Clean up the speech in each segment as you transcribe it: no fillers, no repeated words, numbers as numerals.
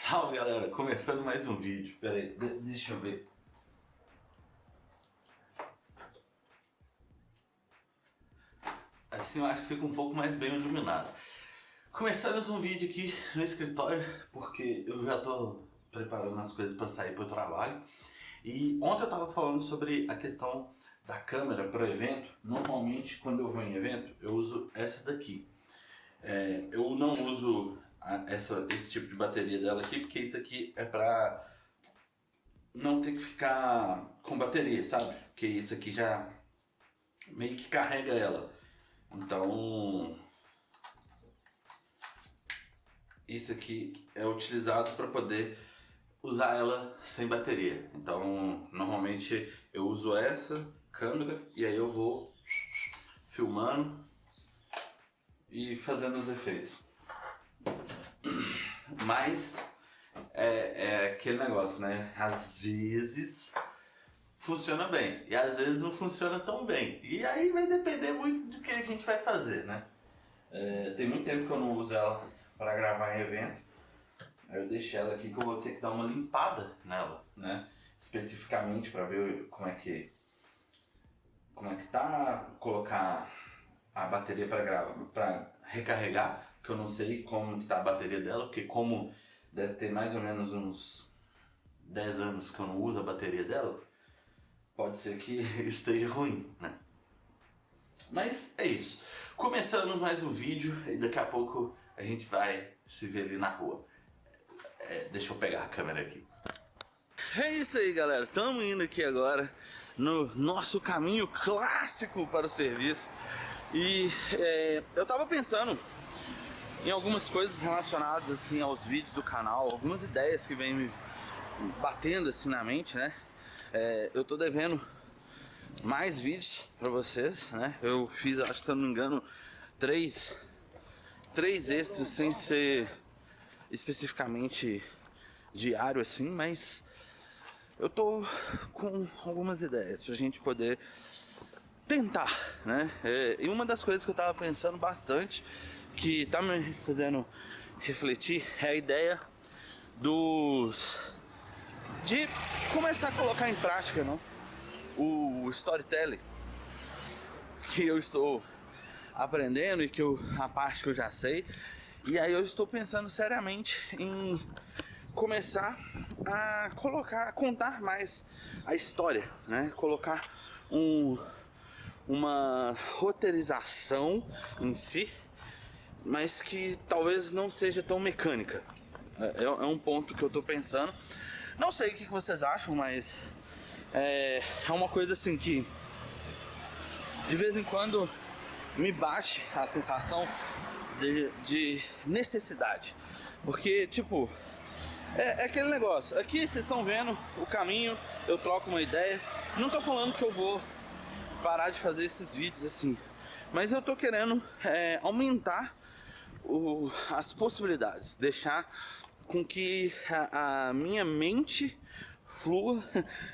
Salve galera, começando mais um vídeo. Pera aí, deixa eu ver. Assim eu acho que fica um pouco mais bem iluminado. Começando mais um vídeo aqui no escritório, porque eu já tô preparando as coisas para sair pro trabalho. E ontem eu tava falando sobre a questão da câmera para evento. Normalmente quando eu vou em evento, eu uso essa daqui. Eu não uso esse tipo de bateria dela aqui, porque isso aqui é pra não ter que ficar com bateria, sabe? Porque isso aqui já meio que carrega ela. Então isso aqui é utilizado para poder usar ela sem bateria. Então normalmente eu uso essa câmera e aí eu vou filmando e fazendo os efeitos. Mas é aquele negócio, né? Às vezes funciona bem e às vezes não funciona tão bem. E aí vai depender muito do que a gente vai fazer, né? Tem muito tempo que eu não uso ela para gravar em evento. Aí eu deixei ela aqui que eu vou ter que dar uma limpada nela, né? Especificamente para ver como é que tá, colocar a bateria para recarregar, que eu não sei como que tá a bateria dela, porque como deve ter mais ou menos uns 10 anos que eu não uso a bateria dela, pode ser que esteja ruim, né? Mas é isso. Começando mais um vídeo e daqui a pouco a gente vai se ver ali na rua. Deixa eu pegar a câmera aqui. É isso aí, galera. Estamos indo aqui agora no nosso caminho clássico para o serviço. E eu tava pensando em algumas coisas relacionadas assim aos vídeos do canal, algumas ideias que vêm me batendo assim na mente, né? Eu tô devendo mais vídeos pra vocês, né? Eu fiz, acho que se eu não me engano, três extras sem ser especificamente diário assim, mas eu tô com algumas ideias pra gente poder tentar, né? E uma das coisas que eu tava pensando bastante, que tá me fazendo refletir, é a ideia de começar a colocar em prática, não? O storytelling que eu estou aprendendo e a parte que eu já sei. E aí eu estou pensando seriamente em começar a contar mais a história, né? Colocar uma roteirização em si, mas que talvez não seja tão mecânica. É um ponto que eu tô pensando. Não sei o que vocês acham, mas é uma coisa assim que de vez em quando me bate a sensação de necessidade. Porque, tipo, é aquele negócio. Aqui vocês estão vendo o caminho, eu troco uma ideia. Não tô falando que eu vou parar de fazer esses vídeos assim, mas eu tô querendo aumentar as possibilidades, deixar com que a minha mente flua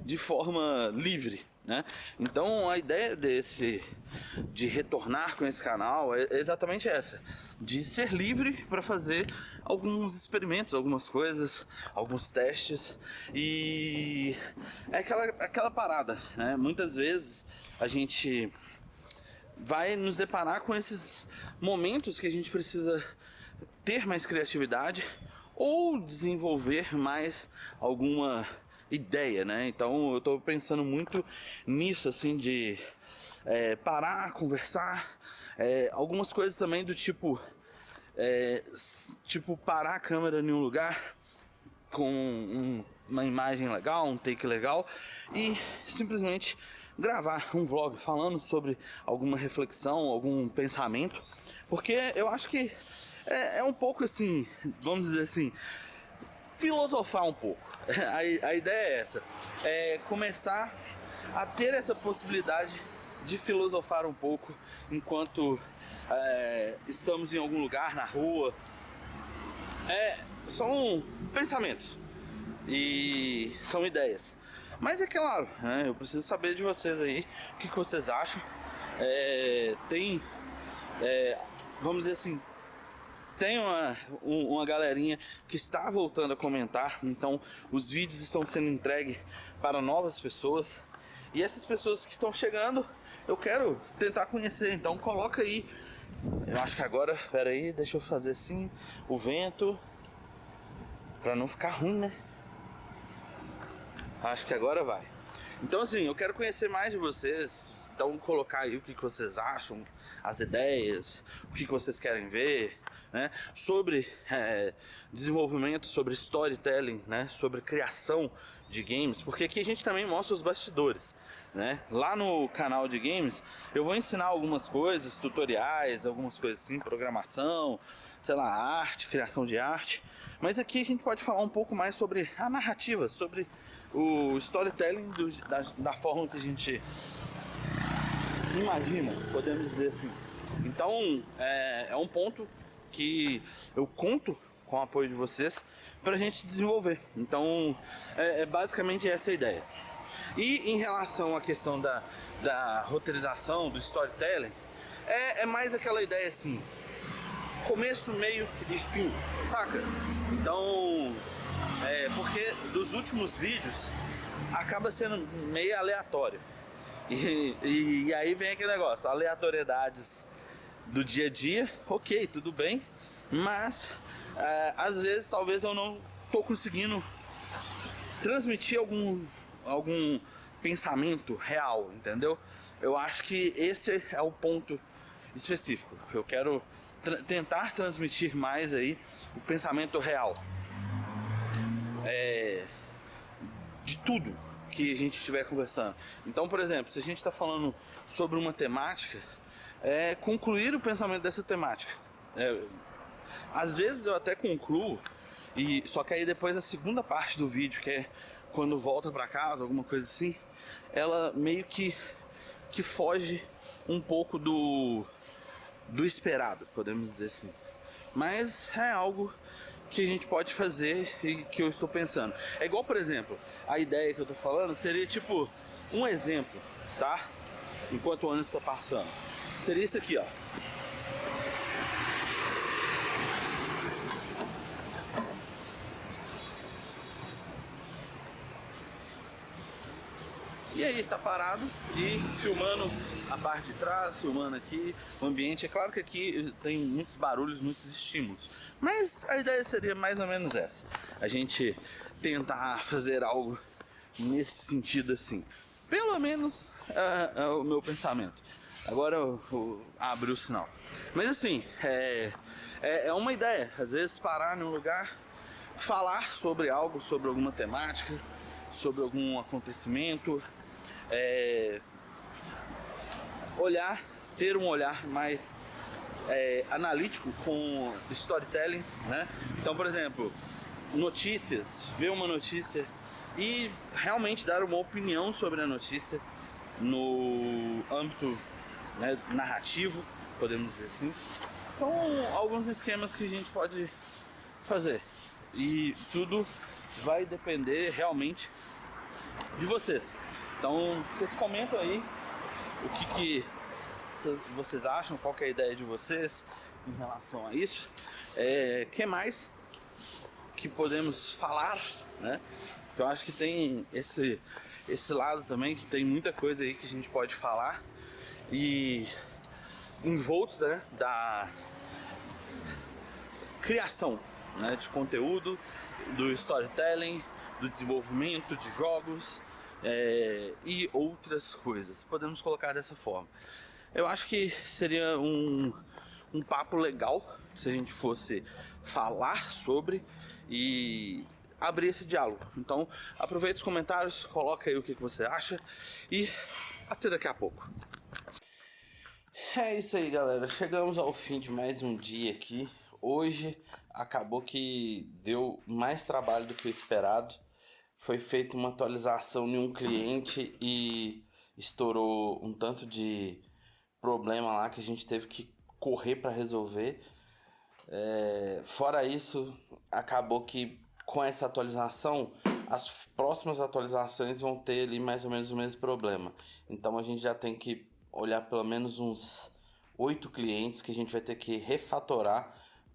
de forma livre, né? Então a ideia de retornar com esse canal é exatamente essa, de ser livre para fazer alguns experimentos, algumas coisas, alguns testes. E é aquela parada, né? Muitas vezes a gente vai nos deparar com esses momentos que a gente precisa ter mais criatividade ou desenvolver mais alguma ideia, né? Então eu tô pensando muito nisso, assim, de parar, conversar, algumas coisas também do tipo parar a câmera em um lugar com uma imagem legal, um take legal e simplesmente gravar um vlog falando sobre alguma reflexão, algum pensamento, porque eu acho que é um pouco assim, vamos dizer assim, filosofar um pouco. A ideia é essa, começar a ter essa possibilidade de filosofar um pouco enquanto estamos em algum lugar, na rua. São pensamentos e são ideias. Mas é claro, eu preciso saber de vocês aí, o que vocês acham. Vamos dizer assim, tem uma galerinha que está voltando a comentar, então os vídeos estão sendo entregues para novas pessoas. E essas pessoas que estão chegando, eu quero tentar conhecer, então coloca aí. Eu acho que agora, pera aí, deixa eu fazer assim, o vento, pra não ficar ruim, né? Acho que agora vai. Então assim, eu quero conhecer mais de vocês. Então colocar aí o que vocês acham, as ideias, o que vocês querem ver, né? Sobre desenvolvimento, sobre storytelling, né? Sobre criação de games, porque aqui a gente também mostra os bastidores, né? Lá no canal de games eu vou ensinar algumas coisas, tutoriais, algumas coisas assim, programação, sei lá, arte, criação de arte. Mas aqui a gente pode falar um pouco mais sobre a narrativa, sobre o storytelling da forma que a gente imagina, podemos dizer assim. Então é um ponto que eu conto com o apoio de vocês pra gente desenvolver. Então basicamente essa a ideia. E em relação à questão da roteirização, do storytelling, é mais aquela ideia assim, começo, meio e fim, saca? Então, porque dos últimos vídeos acaba sendo meio aleatório. E aí vem aquele negócio, aleatoriedades do dia a dia, ok, tudo bem, mas às vezes talvez eu não tô conseguindo transmitir algum pensamento real, entendeu? Eu acho que esse é o ponto específico. Eu quero tentar transmitir mais aí o pensamento real de tudo que a gente estiver conversando. Então, por exemplo, se a gente está falando sobre uma temática, concluir o pensamento dessa temática. Às vezes eu até concluo, só que aí depois a segunda parte do vídeo, que é quando volta para casa, alguma coisa assim, ela meio que foge um pouco do esperado, podemos dizer assim. Mas é algo que a gente pode fazer e que eu estou pensando. É igual, por exemplo, a ideia que eu tô falando seria tipo um exemplo, tá? Enquanto o ano está passando. Seria isso aqui, ó. E aí, tá parado e filmando a parte de trás, filmando aqui, o ambiente. É claro que aqui tem muitos barulhos, muitos estímulos, mas a ideia seria mais ou menos essa. A gente tentar fazer algo nesse sentido assim. Pelo menos é o meu pensamento. Agora eu abro o sinal. Mas assim, é uma ideia. Às vezes parar num lugar, falar sobre algo, sobre alguma temática, sobre algum acontecimento, ter um olhar mais analítico com storytelling, né? Então, por exemplo, notícias, ver uma notícia e realmente dar uma opinião sobre a notícia no âmbito, né, narrativo, podemos dizer assim. São alguns esquemas que a gente pode fazer e tudo vai depender realmente de vocês. Então vocês comentam aí o que vocês acham, qual que é a ideia de vocês em relação a isso. Que mais que podemos falar, né? Eu acho que tem esse lado também, que tem muita coisa aí que a gente pode falar e envolto, né, da criação, né, de conteúdo, do storytelling, do desenvolvimento de jogos e outras coisas. Podemos colocar dessa forma. Eu acho que seria um papo legal se a gente fosse falar sobre e abrir esse diálogo. Então aproveita os comentários, coloca aí o que você acha e até daqui a pouco. É isso aí, galera. Chegamos ao fim de mais um dia aqui. Hoje acabou que deu mais trabalho do que o esperado. Foi feita uma atualização em um cliente e estourou um tanto de problema lá que a gente teve que correr para resolver. Fora isso, acabou que com essa atualização, as próximas atualizações vão ter ali mais ou menos o mesmo problema. Então a gente já tem que olhar pelo menos uns 8 clientes que a gente vai ter que refatorar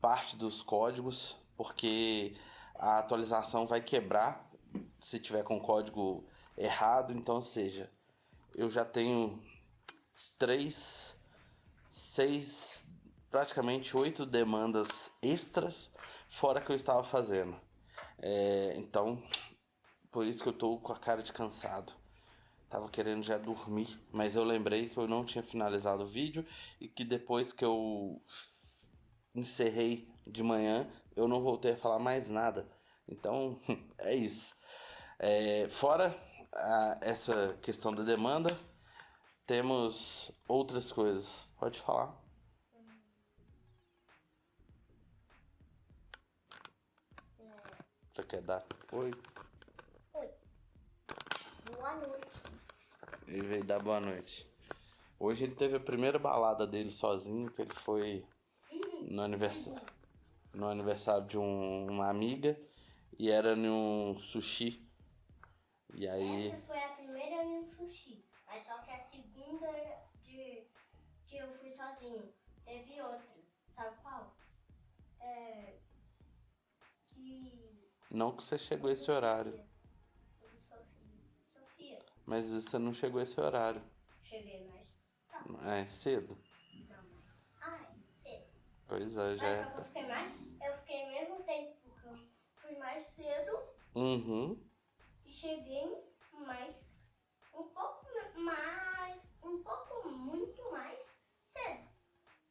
parte dos códigos, porque a atualização vai quebrar se tiver com código errado. Então, ou seja, eu já tenho 3, 6, praticamente 8 demandas extras fora que eu estava fazendo. Então, por isso que eu tô com a cara de cansado. Tava querendo já dormir, mas eu lembrei que eu não tinha finalizado o vídeo e que depois que eu encerrei de manhã, eu não voltei a falar mais nada. Então, é isso. Fora essa questão da demanda, temos outras coisas. Pode falar. Você quer dar? Oi. Oi. Boa noite. Ele veio dar boa noite. Hoje ele teve a primeira balada dele sozinho, que ele foi no aniversário de uma amiga e era num sushi. E aí. Essa foi a primeira no sushi, mas só que a segunda que eu fui sozinho. Teve outra, sabe qual? Não que você chegou a esse horário. Sofia. Mas você não chegou a esse horário. Cheguei mais. É cedo? Não, mais. Ai, cedo. Pois é, já Mas é. só que eu fiquei mais. Eu fiquei mesmo tempo, porque eu fui mais cedo Uhum. e cheguei mais. Um pouco mais. Um pouco muito mais cedo.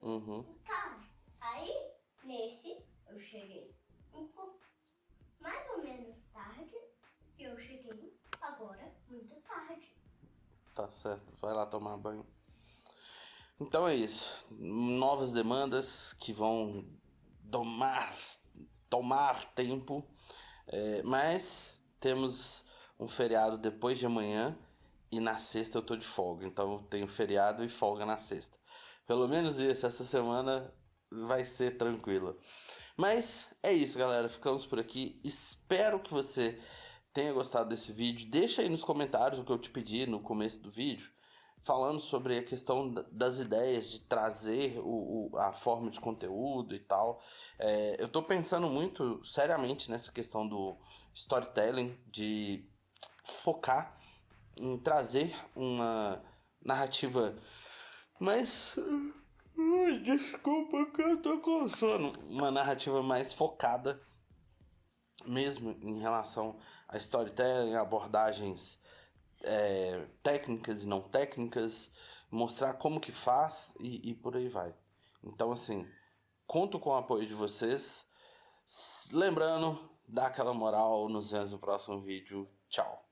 Uhum. Tarde. Aí, nesse, eu cheguei um pouco mais ou menos tarde. E eu cheguei agora muito tarde. Tá certo. Vai lá tomar banho. Então é isso. Novas demandas que vão tomar tempo. Mas temos um feriado depois de amanhã e na sexta eu tô de folga. Então eu tenho feriado e folga na sexta. Pelo menos isso, essa semana vai ser tranquila. Mas é isso, galera. Ficamos por aqui. Espero que você tenha gostado desse vídeo. Deixa aí nos comentários o que eu te pedi no começo do vídeo, falando sobre a questão das ideias de trazer a forma de conteúdo e tal. Eu tô pensando muito seriamente nessa questão do storytelling, de focar em trazer uma narrativa mais. Ai, desculpa que eu tô com sono. Uma narrativa mais focada mesmo em relação a storytelling, abordagens técnicas e não técnicas, mostrar como que faz e por aí vai. Então, assim, conto com o apoio de vocês. Lembrando, dá aquela moral, nos vemos no próximo vídeo. Tchau.